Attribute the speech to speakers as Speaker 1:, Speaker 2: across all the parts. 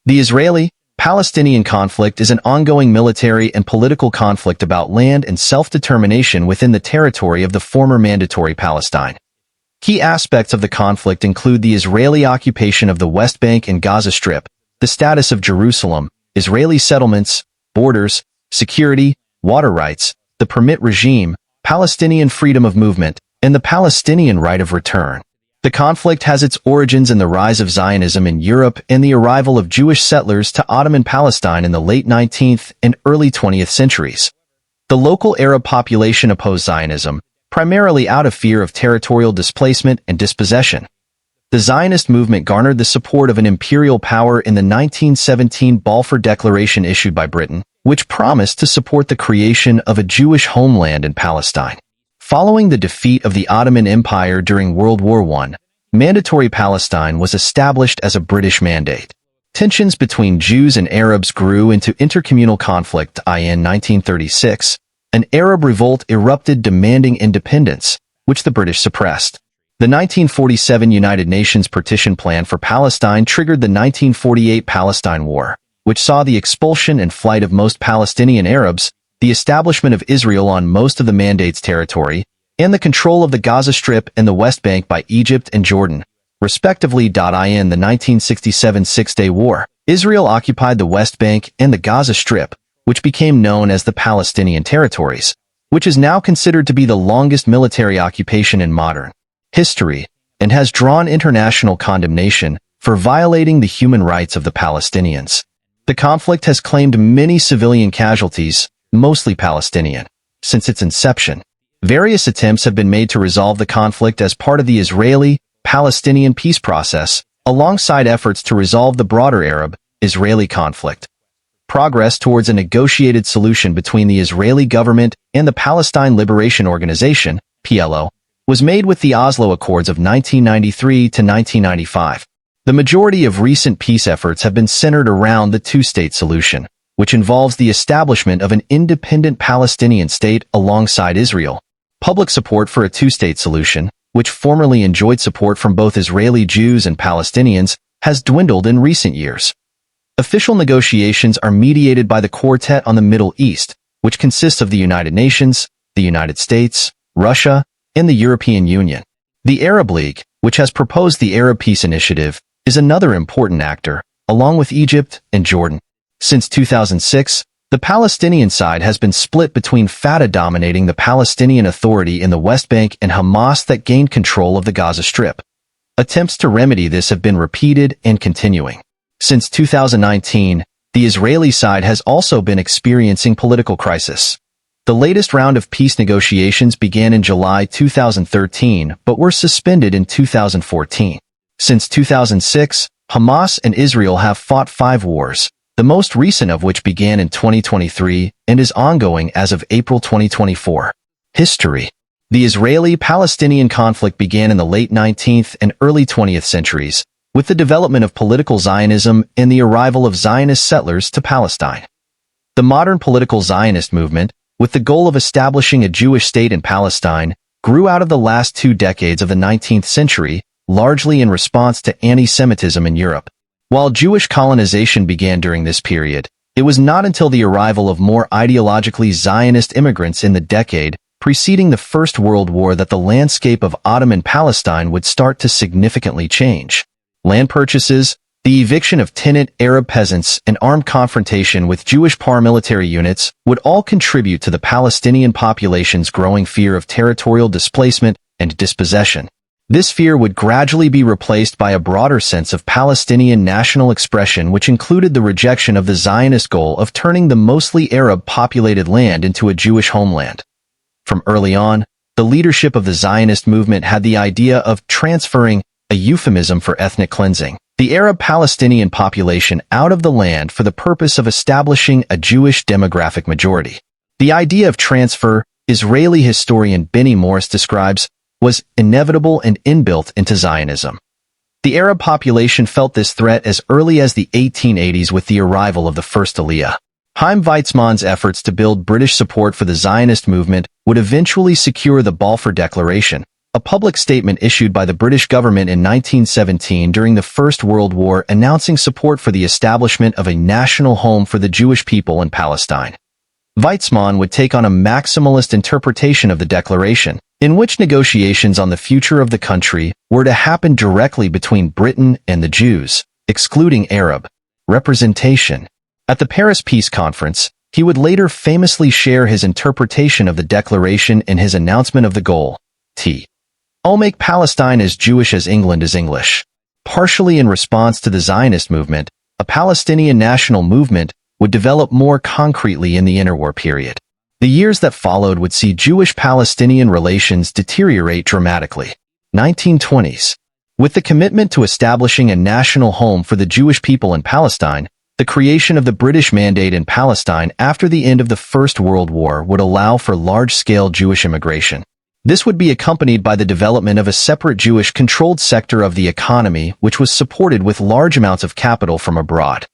Speaker 1: The Israeli-Palestinian conflict is an ongoing military and political conflict about land and self-determination within the territory of the former Mandatory Palestine. Key aspects of the conflict include the Israeli occupation of the West Bank and Gaza Strip, the status of Jerusalem, Israeli settlements, borders, security, water rights, the permit regime, Palestinian freedom of movement, and the Palestinian right of return. The conflict has its origins in the rise of Zionism in Europe and the arrival of Jewish settlers to Ottoman Palestine in the late 19th and early 20th centuries. The local Arab population opposed Zionism, primarily out of fear of territorial displacement and dispossession. The Zionist movement garnered the support of an imperial power in the 1917 Balfour Declaration issued by Britain, which promised to support the creation of a Jewish homeland in Palestine. Following the defeat of the Ottoman Empire during World War I, Mandatory Palestine was established as a British mandate. Tensions between Jews and Arabs grew into intercommunal conflict. In 1936, an Arab revolt erupted demanding independence, which the British suppressed. The 1947 United Nations Partition Plan for Palestine triggered the 1948 Palestine War, which saw the expulsion and flight of most Palestinian Arabs, the establishment of Israel on most of the Mandate's territory, and the control of the Gaza Strip and the West Bank by Egypt and Jordan, respectively. In the 1967 Six-Day War, Israel occupied the West Bank and the Gaza Strip, which became known as the Palestinian territories, which is now considered to be the longest military occupation in modern history, and has drawn international condemnation for violating the human rights of the Palestinians. The conflict has claimed many civilian casualties, mostly Palestinian, since its inception. Various attempts have been made to resolve the conflict as part of the Israeli-Palestinian peace process, alongside efforts to resolve the broader Arab-Israeli conflict. Progress towards a negotiated solution between the Israeli government and the Palestine Liberation Organization, PLO, was made with the Oslo Accords of 1993 to 1995. The majority of recent peace efforts have been centered around the two-state solution, which involves the establishment of an independent Palestinian state alongside Israel. Public support for a two-state solution, which formerly enjoyed support from both Israeli Jews and Palestinians, has dwindled in recent years. Official negotiations are mediated by the Quartet on the Middle East, which consists of the United Nations, the United States, Russia, and the European Union. The Arab League, which has proposed the Arab Peace Initiative, is another important actor, along with Egypt and Jordan. Since 2006, the Palestinian side has been split between Fatah dominating the Palestinian Authority in the West Bank and Hamas that gained control of the Gaza Strip. Attempts to remedy this have been repeated and continuing. Since 2019, the Israeli side has also been experiencing political crisis. The latest round of peace negotiations began in July 2013 but were suspended in 2014. Since 2006, Hamas and Israel have fought 5 wars, the most recent of which began in 2023 and is ongoing as of April 2024. History. The Israeli-Palestinian conflict began in the late 19th and early 20th centuries, with the development of political Zionism and the arrival of Zionist settlers to Palestine. The modern political Zionist movement, with the goal of establishing a Jewish state in Palestine, grew out of the last 2 decades of the 19th century, largely in response to anti-Semitism in Europe. While Jewish colonization began during this period, it was not until the arrival of more ideologically Zionist immigrants in the decade preceding the First World War that the landscape of Ottoman Palestine would start to significantly change. Land purchases, the eviction of tenant Arab peasants, and armed confrontation with Jewish paramilitary units would all contribute to the Palestinian population's growing fear of territorial displacement and dispossession. This fear would gradually be replaced by a broader sense of Palestinian national expression, which included the rejection of the Zionist goal of turning the mostly Arab-populated land into a Jewish homeland. From early on, the leadership of the Zionist movement had the idea of transferring, a euphemism for ethnic cleansing, the Arab-Palestinian population out of the land for the purpose of establishing a Jewish demographic majority. The idea of transfer, Israeli historian Benny Morris describes, was inevitable and inbuilt into Zionism. The Arab population felt this threat as early as the 1880s with the arrival of the first Aliyah. Chaim Weizmann's efforts to build British support for the Zionist movement would eventually secure the Balfour Declaration, a public statement issued by the British government in 1917 during the First World War announcing support for the establishment of a national home for the Jewish people in Palestine. Weizmann would take on a maximalist interpretation of the declaration, in which negotiations on the future of the country were to happen directly between Britain and the Jews, excluding Arab representation. At the Paris Peace Conference, he would later famously share his interpretation of the declaration in his announcement of the goal, "I'll make Palestine as Jewish as England is English." Partially in response to the Zionist movement, a Palestinian national movement would develop more concretely in the interwar period. The years that followed would see Jewish-Palestinian relations deteriorate dramatically. 1920s. With the commitment to establishing a national home for the Jewish people in Palestine, the creation of the British Mandate in Palestine after the end of the First World War would allow for large-scale Jewish immigration. This would be accompanied by the development of a separate Jewish-controlled sector of the economy which was supported with large amounts of capital from abroad.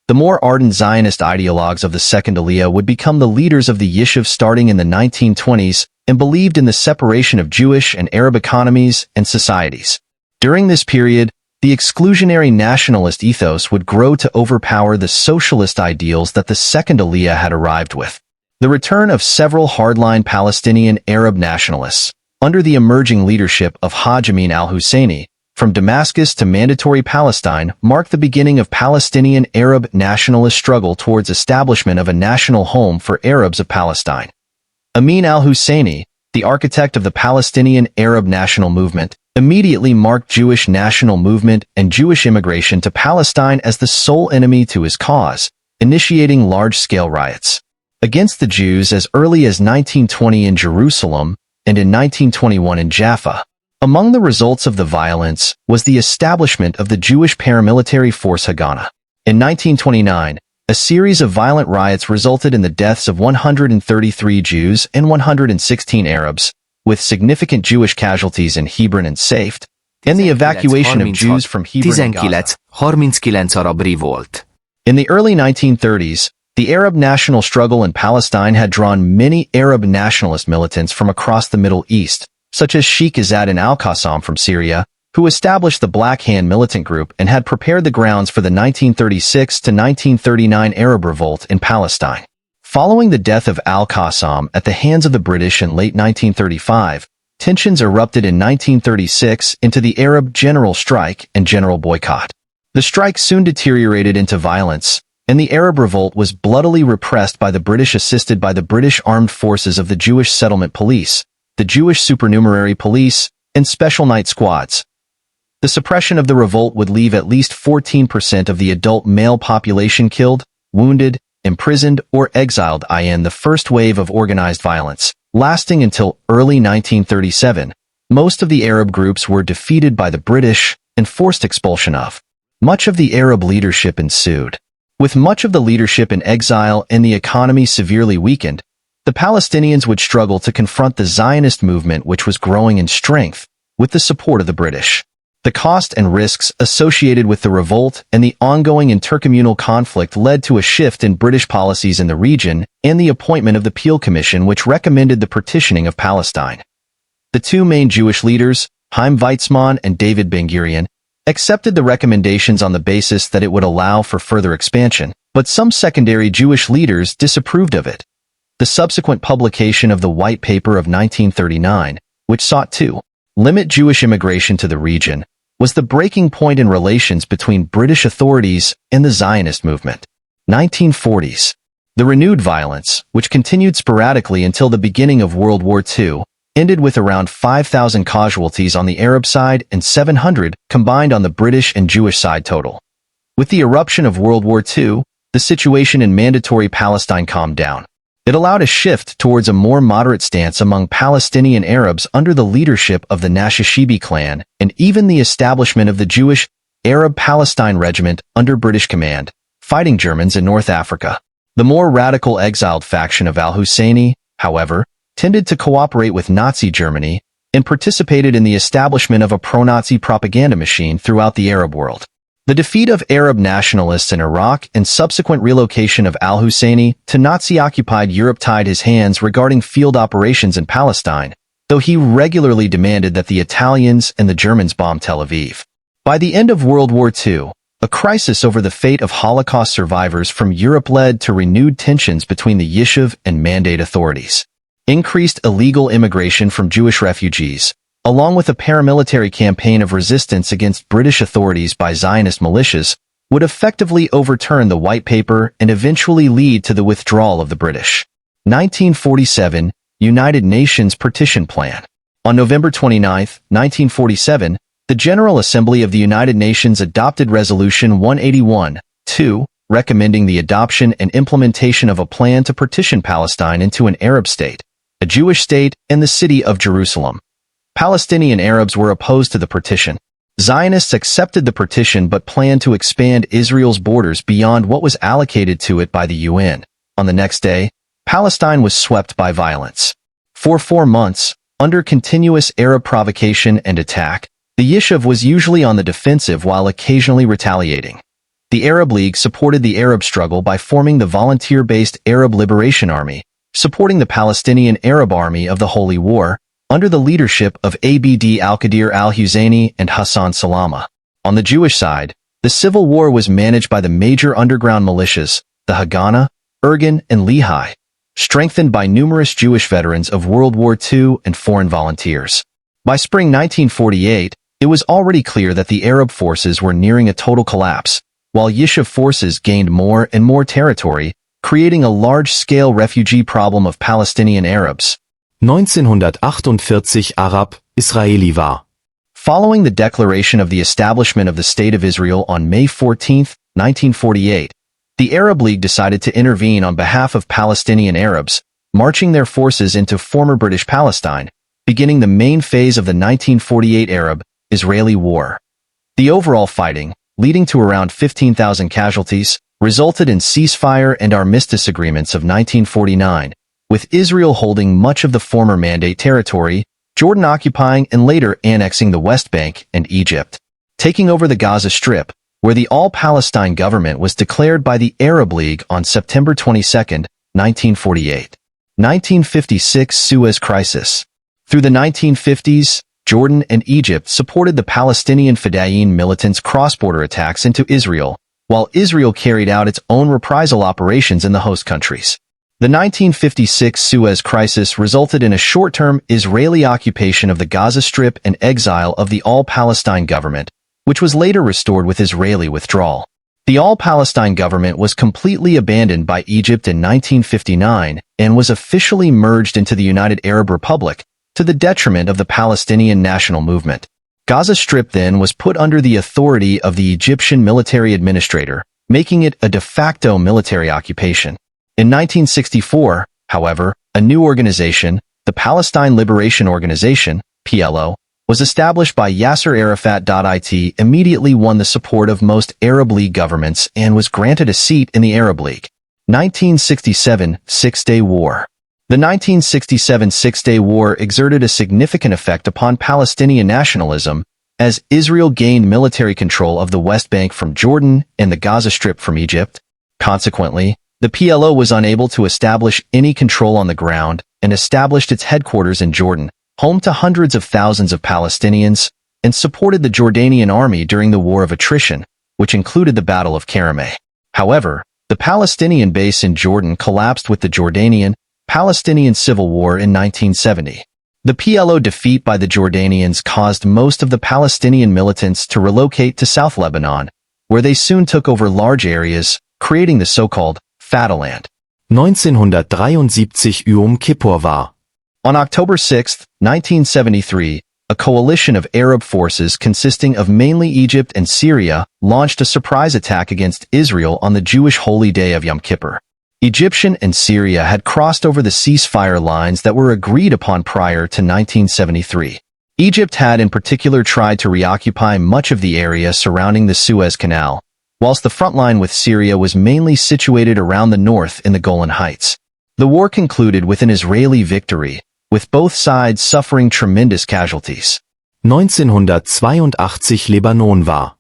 Speaker 1: The more ardent Zionist ideologues of the Second Aliyah would become the leaders of the Yishuv starting in the 1920s and believed in the separation of Jewish and Arab economies and societies. During this period, the exclusionary nationalist ethos would grow to overpower the socialist ideals that the Second Aliyah had arrived with. The return of several hardline Palestinian Arab nationalists, under the emerging leadership of Haj Amin al-Husseini, from Damascus to Mandatory Palestine, marked the beginning of Palestinian Arab nationalist struggle towards establishment of a national home for Arabs of Palestine. Amin al-Husseini, the architect of the Palestinian Arab national movement, immediately marked Jewish national movement and Jewish immigration to Palestine as the sole enemy to his cause, initiating large-scale riots against the Jews as early as 1920 in Jerusalem and in 1921 in Jaffa. Among the results of the violence was the establishment of the Jewish paramilitary force Haganah. In 1929, a series of violent riots resulted in the deaths of 133 Jews and 116 Arabs, with significant Jewish casualties in Hebron and Safed, and the evacuation of Jews from Hebron and Gaza.
Speaker 2: 39 arab revolt.
Speaker 1: In the early 1930s, the Arab national struggle in Palestine had drawn many Arab nationalist militants from across the Middle East, such as Sheikh Izzat al-Qassam from Syria, who established the Black Hand militant group and had prepared the grounds for the 1936 to 1939 Arab revolt in Palestine. Following the death of al-Qassam at the hands of the British in late 1935, tensions erupted in 1936 into the Arab general strike and general boycott. The strike soon deteriorated into violence, and the Arab revolt was bloodily repressed by the British, assisted by the British Armed Forces of the Jewish Settlement Police, the Jewish Supernumerary Police, and Special Night Squads. The suppression of the revolt would leave at least 14% of the adult male population killed, wounded, imprisoned, or exiled in the first wave of organized violence, lasting until early 1937. Most of the Arab groups were defeated by the British and forced expulsion of. Much of the Arab leadership ensued. With much of the leadership in exile and the economy severely weakened, the Palestinians would struggle to confront the Zionist movement, which was growing in strength, with the support of the British. The cost and risks associated with the revolt and the ongoing intercommunal conflict led to a shift in British policies in the region and the appointment of the Peel Commission, which recommended the partitioning of Palestine. The two main Jewish leaders, Chaim Weizmann and David Ben-Gurion, accepted the recommendations on the basis that it would allow for further expansion, but some secondary Jewish leaders disapproved of it. The subsequent publication of the White Paper of 1939, which sought to limit Jewish immigration to the region, was the breaking point in relations between British authorities and the Zionist movement. 1940s. The renewed violence, which continued sporadically until the beginning of World War II, ended with around 5,000 casualties on the Arab side and 700 combined on the British and Jewish side total. With the eruption of World War II, the situation in Mandatory Palestine calmed down. It allowed a shift towards a more moderate stance among Palestinian Arabs under the leadership of the Nashashibi clan, and even the establishment of the Jewish Arab Palestine Regiment under British command, fighting Germans in North Africa. The more radical exiled faction of al-Husseini, however, tended to cooperate with Nazi Germany and participated in the establishment of a pro-Nazi propaganda machine throughout the Arab world. The defeat of Arab nationalists in Iraq and subsequent relocation of al-Husseini to Nazi-occupied Europe tied his hands regarding field operations in Palestine, though he regularly demanded that the Italians and the Germans bomb Tel Aviv. By the end of World War II, a crisis over the fate of Holocaust survivors from Europe led to renewed tensions between the Yishuv and Mandate authorities. Increased illegal immigration from Jewish refugees, along with a paramilitary campaign of resistance against British authorities by Zionist militias, would effectively overturn the White Paper and eventually lead to the withdrawal of the British. 1947 United Nations Partition Plan. On November 29, 1947, the General Assembly of the United Nations adopted Resolution 181-2, recommending the adoption and implementation of a plan to partition Palestine into an Arab state, a Jewish state, and the city of Jerusalem. Palestinian Arabs were opposed to the partition. Zionists accepted the partition but planned to expand Israel's borders beyond what was allocated to it by the UN. On the next day, Palestine was swept by violence. For 4 months, under continuous Arab provocation and attack, the Yishuv was usually on the defensive while occasionally retaliating. The Arab League supported the Arab struggle by forming the volunteer-based Arab Liberation Army, supporting the Palestinian Arab Army of the Holy War, under the leadership of Abd al-Qadir al-Husseini and Hassan Salama. On the Jewish side, the civil war was managed by the major underground militias, the Haganah, Irgun, and Lehi, strengthened by numerous Jewish veterans of World War II and foreign volunteers. By spring 1948, it was already clear that the Arab forces were nearing a total collapse, while Yishuv forces gained more and more territory, creating a large-scale refugee problem of Palestinian Arabs.
Speaker 2: 1948 Arab-Israeli war.
Speaker 1: Following the declaration of the establishment of the State of Israel on May 14, 1948, the Arab League decided to intervene on behalf of Palestinian Arabs, marching their forces into former British Palestine, beginning the main phase of the 1948 Arab-Israeli War. The overall fighting, leading to around 15,000 casualties, resulted in ceasefire and armistice agreements of 1949, with Israel holding much of the former Mandate territory, Jordan occupying and later annexing the West Bank and Egypt, taking over the Gaza Strip, where the All-Palestine government was declared by the Arab League on September 22, 1948. 1956 Suez Crisis. Through the 1950s, Jordan and Egypt supported the Palestinian Fedayeen militants' cross-border attacks into Israel, while Israel carried out its own reprisal operations in the host countries. The 1956 Suez Crisis resulted in a short-term Israeli occupation of the Gaza Strip and exile of the All-Palestine government, which was later restored with Israeli withdrawal. The All-Palestine government was completely abandoned by Egypt in 1959 and was officially merged into the United Arab Republic, to the detriment of the Palestinian national movement. Gaza Strip then was put under the authority of the Egyptian military administrator, making it a de facto military occupation. In 1964, however, a new organization, the Palestine Liberation Organization, PLO, was established by Yasser Arafat. It immediately won the support of most Arab League governments and was granted a seat in the Arab League. 1967 Six-Day War. The 1967 Six-Day War exerted a significant effect upon Palestinian nationalism, as Israel gained military control of the West Bank from Jordan and the Gaza Strip from Egypt. Consequently, the PLO was unable to establish any control on the ground and established its headquarters in Jordan, home to hundreds of thousands of Palestinians, and supported the Jordanian army during the War of Attrition, which included the Battle of Karameh. However, the Palestinian base in Jordan collapsed with the Jordanian-Palestinian Civil War in 1970. The PLO defeat by the Jordanians caused most of the Palestinian militants to relocate to South Lebanon, where they soon took over large areas, creating the so-called Fatahland.
Speaker 2: 1973 Yom Kippur war.
Speaker 1: On October 6, 1973, a coalition of Arab forces consisting of mainly Egypt and Syria launched a surprise attack against Israel on the Jewish holy day of Yom Kippur. Egyptian and Syria had crossed over the ceasefire lines that were agreed upon prior to 1973. Egypt had in particular tried to reoccupy much of the area surrounding the Suez Canal, whilst the front line with Syria was mainly situated around the north in the Golan Heights. The war concluded with an Israeli victory, with both sides suffering tremendous casualties.
Speaker 2: 1982 Lebanon war.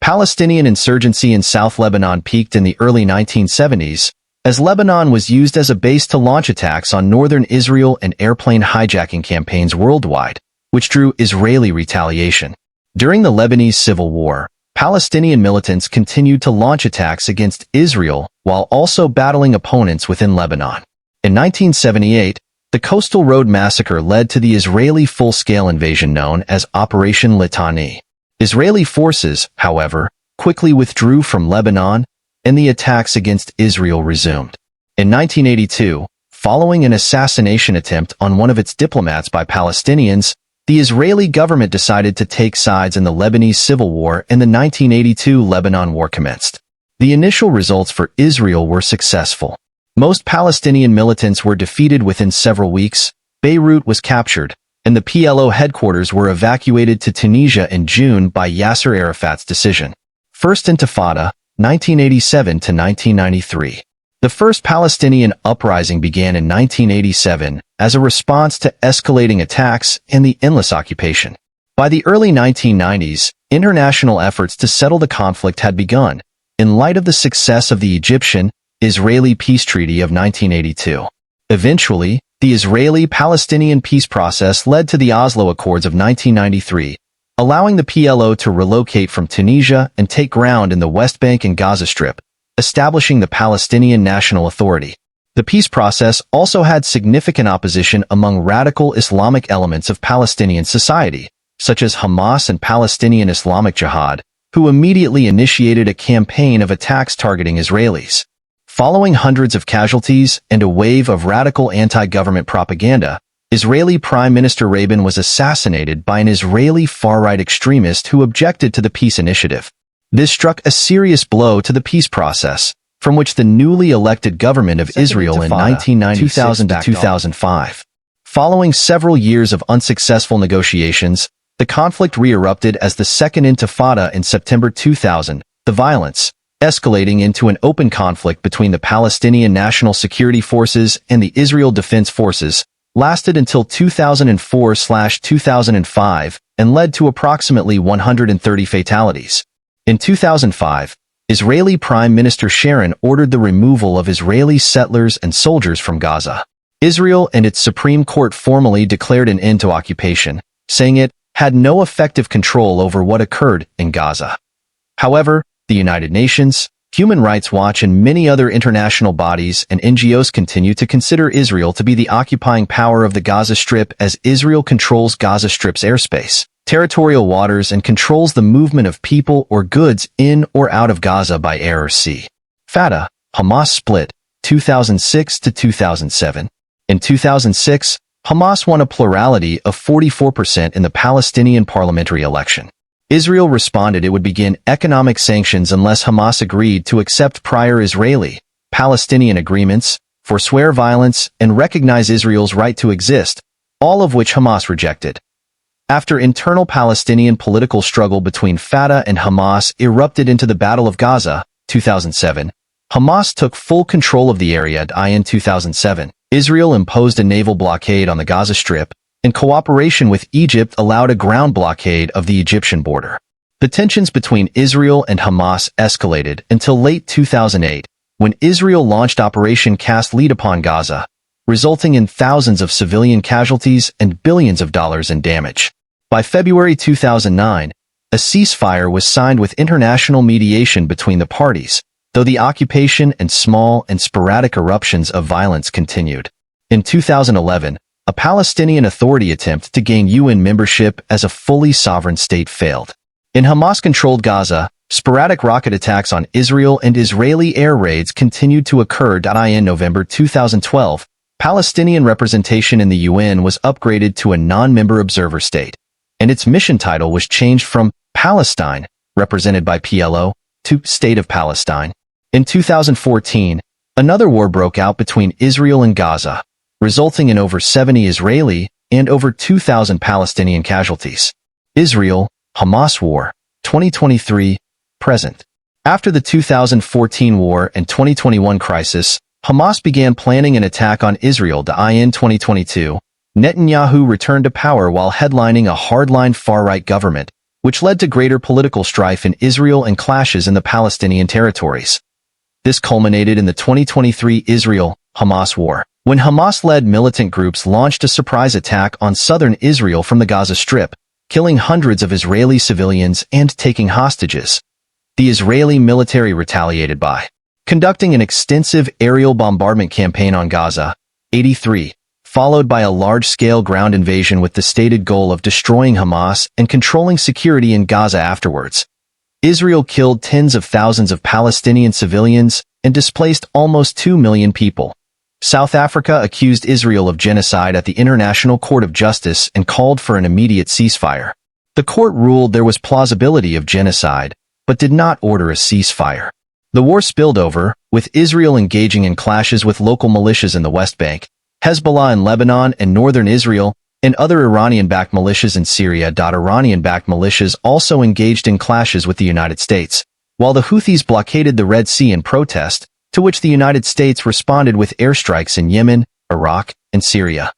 Speaker 1: Palestinian insurgency in South Lebanon peaked in the early 1970s, as Lebanon was used as a base to launch attacks on northern Israel and airplane hijacking campaigns worldwide, which drew Israeli retaliation. During the Lebanese Civil War, Palestinian militants continued to launch attacks against Israel while also battling opponents within Lebanon. In 1978, the Coastal Road Massacre led to the Israeli full-scale invasion known as Operation Litani. Israeli forces, however, quickly withdrew from Lebanon, and the attacks against Israel resumed. In 1982, following an assassination attempt on one of its diplomats by Palestinians, the Israeli government decided to take sides in the Lebanese Civil War, and the 1982 Lebanon War commenced. The initial results for Israel were successful. Most Palestinian militants were defeated within several weeks, Beirut was captured, and the PLO headquarters were evacuated to Tunisia in June by Yasser Arafat's decision. First Intifada, 1987 to 1993. The first Palestinian uprising began in 1987 as a response to escalating attacks and the endless occupation. By the early 1990s, international efforts to settle the conflict had begun, in light of the success of the Egyptian-Israeli peace treaty of 1982. Eventually, the Israeli-Palestinian peace process led to the Oslo Accords of 1993, allowing the PLO to relocate from Tunisia and take ground in the West Bank and Gaza Strip, establishing the Palestinian National Authority. The peace process also had significant opposition among radical Islamic elements of Palestinian society, such as Hamas and Palestinian Islamic Jihad, who immediately initiated a campaign of attacks targeting Israelis. Following hundreds of casualties and a wave of radical anti-government propaganda, Israeli Prime Minister Rabin was assassinated by an Israeli far-right extremist who objected to the peace initiative. This struck a serious blow to the peace process, from which the newly elected government of Israel in 1996 to 2005. Following several years of unsuccessful negotiations, the conflict re-erupted as the Second Intifada in September 2000, the violence, escalating into an open conflict between the Palestinian National Security Forces and the Israel Defense Forces, lasted until 2004-2005 and led to approximately 130 fatalities. In 2005, Israeli Prime Minister Sharon ordered the removal of Israeli settlers and soldiers from Gaza. Israel and its Supreme Court formally declared an end to occupation, saying it had no effective control over what occurred in Gaza. However, the United Nations, Human Rights Watch, and many other international bodies and NGOs continue to consider Israel to be the occupying power of the Gaza Strip, as Israel controls Gaza Strip's airspace, territorial waters, and controls the movement of people or goods in or out of Gaza by air or sea. Fatah, Hamas split, 2006 to 2007. In 2006, Hamas won a plurality of 44% in the Palestinian parliamentary election. Israel responded it would begin economic sanctions unless Hamas agreed to accept prior Israeli-Palestinian agreements, forswear violence, and recognize Israel's right to exist, all of which Hamas rejected. After internal Palestinian political struggle between Fatah and Hamas erupted into the Battle of Gaza, 2007, Hamas took full control of the area. In 2007, Israel imposed a naval blockade on the Gaza Strip, in cooperation with Egypt allowed a ground blockade of the Egyptian border. The tensions between Israel and Hamas escalated until late 2008, when Israel launched Operation Cast Lead upon Gaza, resulting in thousands of civilian casualties and billions of dollars in damage. By February 2009, a ceasefire was signed with international mediation between the parties, though the occupation and small and sporadic eruptions of violence continued. In 2011, a Palestinian Authority attempt to gain UN membership as a fully sovereign state failed. In Hamas-controlled Gaza, sporadic rocket attacks on Israel and Israeli air raids continued to occur. In November 2012, Palestinian representation in the UN was upgraded to a non-member observer state, and its mission title was changed from Palestine, represented by PLO, to State of Palestine. In 2014, another war broke out between Israel and Gaza, resulting in over 70 Israeli and over 2,000 Palestinian casualties. Israel, Hamas War, 2023, present. After the 2014 war and 2021 crisis, Hamas began planning an attack on Israel. In 2022, Netanyahu returned to power while headlining a hardline far-right government, which led to greater political strife in Israel and clashes in the Palestinian territories. This culminated in the 2023 Israel-Hamas war, when Hamas-led militant groups launched a surprise attack on southern Israel from the Gaza Strip, killing hundreds of Israeli civilians and taking hostages. The Israeli military retaliated by conducting an extensive aerial bombardment campaign on Gaza, 83, followed by a large-scale ground invasion with the stated goal of destroying Hamas and controlling security in Gaza afterwards. Israel killed tens of thousands of Palestinian civilians and displaced almost 2 million people. South Africa accused Israel of genocide at the International Court of Justice and called for an immediate ceasefire. The court ruled there was plausibility of genocide, but did not order a ceasefire. The war spilled over, with Israel engaging in clashes with local militias in the West Bank, Hezbollah in Lebanon and northern Israel, and other Iranian-backed militias in Syria. Iranian-backed militias also engaged in clashes with the United States, while the Houthis blockaded the Red Sea in protest, to which the United States responded with airstrikes in Yemen, Iraq, and Syria.